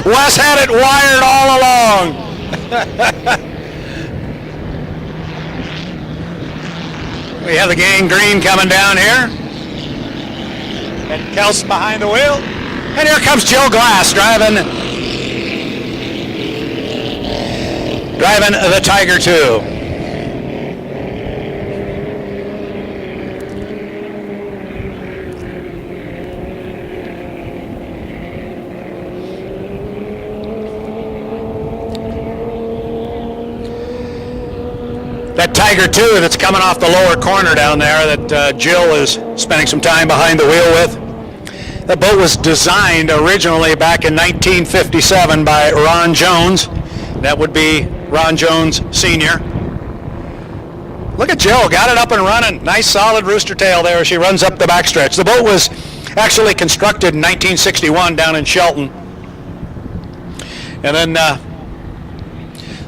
Wes had it wired all along. We have the gang green coming down here. And Kelson behind the wheel. And here comes Joe Glass driving the Tiger 2. That Tiger 2 that's coming off the lower corner down there that Jill is spending some time behind the wheel with. That boat was designed originally back in 1957 by Ron Jones. That would be Ron Jones Sr. Look at Jill, got it up and running. Nice solid rooster tail there as she runs up the backstretch. The boat was actually constructed in 1961 down in Shelton. And then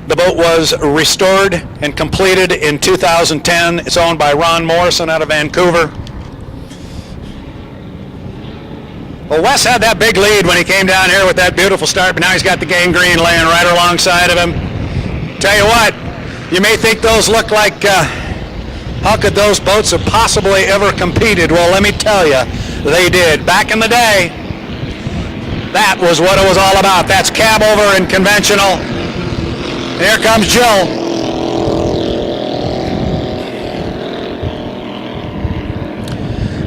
the boat was restored and completed in 2010. It's owned by Ron Morrison out of Vancouver. Well, Wes had that big lead when he came down here with that beautiful start, but now he's got the gang green laying right alongside of him. Tell you what, you may think those look like, how could those boats have possibly ever competed? Well, let me tell you, they did. Back in the day, that was what it was all about. That's cab over and conventional. Here comes Jill.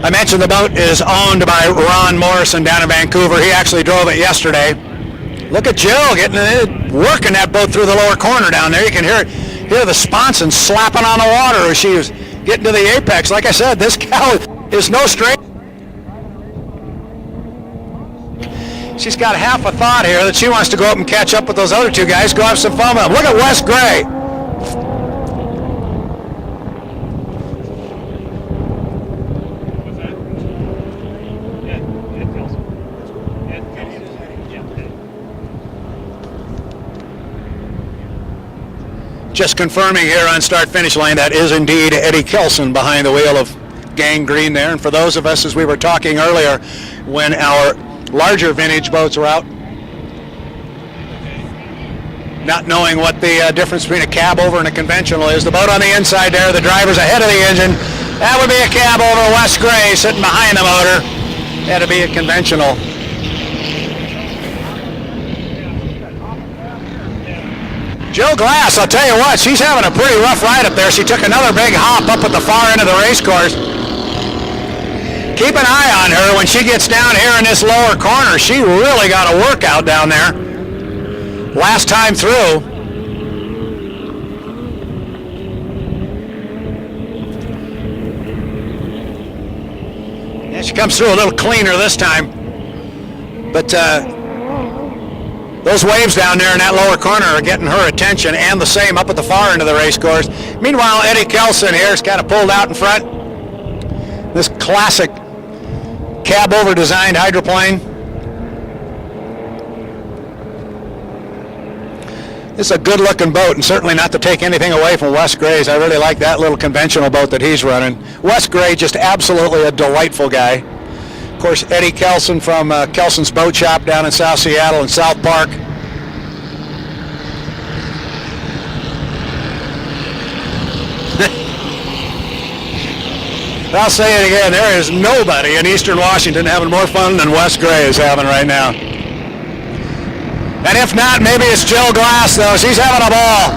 I mentioned the boat is owned by Ron Morrison down in Vancouver. He actually drove it yesterday. Look at Jill getting it, working that boat through the lower corner down there. You can hear the sponson slapping on the water as she was getting to the apex. Like I said, this cow is no stranger. She's got half a thought here that she wants to go up and catch up with those other two guys, go have some fun with them. Look at Wes Gray. Just confirming here on start-finish line, that is indeed Eddie Kelson behind the wheel of gang green there. And for those of us, as we were talking earlier, when our larger vintage boats are out, not knowing what the difference between a cab over and a conventional is. The boat on the inside there, the driver's ahead of the engine. That would be a cab over. Wes Gray sitting behind the motor. That'd be a conventional. Jill Glass, I'll tell you what, she's having a pretty rough ride up there. She took another big hop up at the far end of the race course. Keep an eye on her when she gets down here in this lower corner. She really got a workout down there last time through. Yeah, she comes through a little cleaner this time. But those waves down there in that lower corner are getting her attention, and the same up at the far end of the race course. Meanwhile, Eddie Kelson here is kind of pulled out in front. This classic cab-over designed hydroplane. It's a good-looking boat, and certainly not to take anything away from Wes Gray's. I really like that little conventional boat that he's running. Wes Gray, just absolutely a delightful guy. Of course, Eddie Kelson from Kelson's Boat Shop down in South Seattle and South Park. I'll say it again, there is nobody in Eastern Washington having more fun than Wes Gray is having right now. And if not, maybe it's Jill Glass, though. She's having a ball.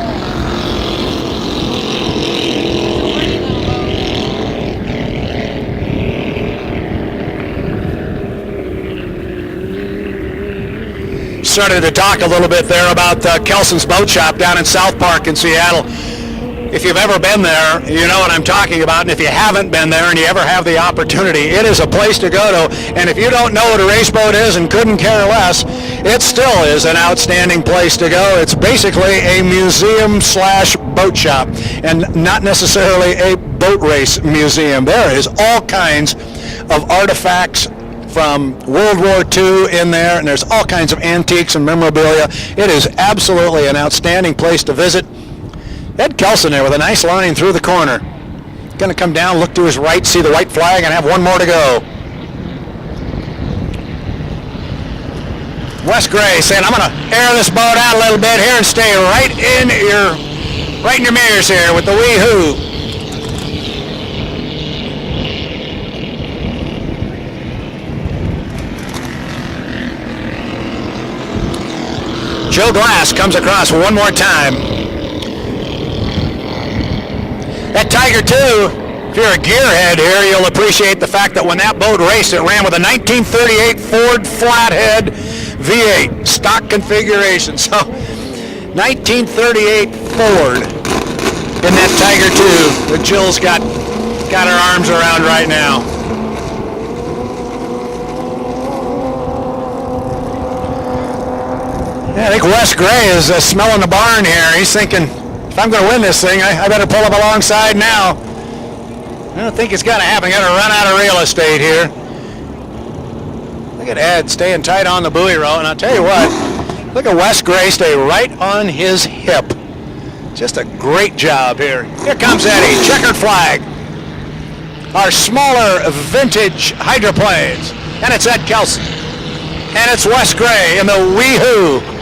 Started to talk a little bit there about Kelson's Boat Shop down in South Park in Seattle. If you've ever been there, you know what I'm talking about. And if you haven't been there and you ever have the opportunity, it is a place to go to. And if you don't know what a race boat is and couldn't care less, it still is an outstanding place to go. It's basically a museum/boat shop and not necessarily a boat race museum. There is all kinds of artifacts from World War II in there, and there's all kinds of antiques and memorabilia. It is absolutely an outstanding place to visit. Ed Kelson there with a nice line through the corner. Going to come down, look to his right, see the white flag, and have one more to go. Wes Gray saying, I'm going to air this boat out a little bit here and stay right in your mirrors here with the wee-hoo. Joe Glass comes across one more time. That Tiger 2, if you're a gearhead here, you'll appreciate the fact that when that boat raced, it ran with a 1938 Ford Flathead V8 stock configuration. So 1938 Ford in that Tiger 2 that Jill's got her arms around right now. Yeah, I think Wes Gray is smelling the barn here. He's thinking, if I'm going to win this thing, I better pull up alongside now. I don't think it's going to happen. Got to run out of real estate here. Look at Ed staying tight on the buoy row. And I'll tell you what, look at Wes Gray stay right on his hip. Just a great job here. Here comes Eddie, checkered flag. Our smaller vintage hydroplanes. And it's Ed Kelson. And it's Wes Gray in the wee-hoo.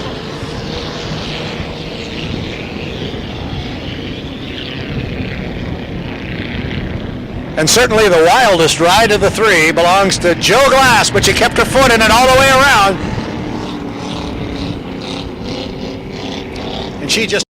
And certainly the wildest ride of the three belongs to Joe Glass, but she kept her foot in it all the way around. And she just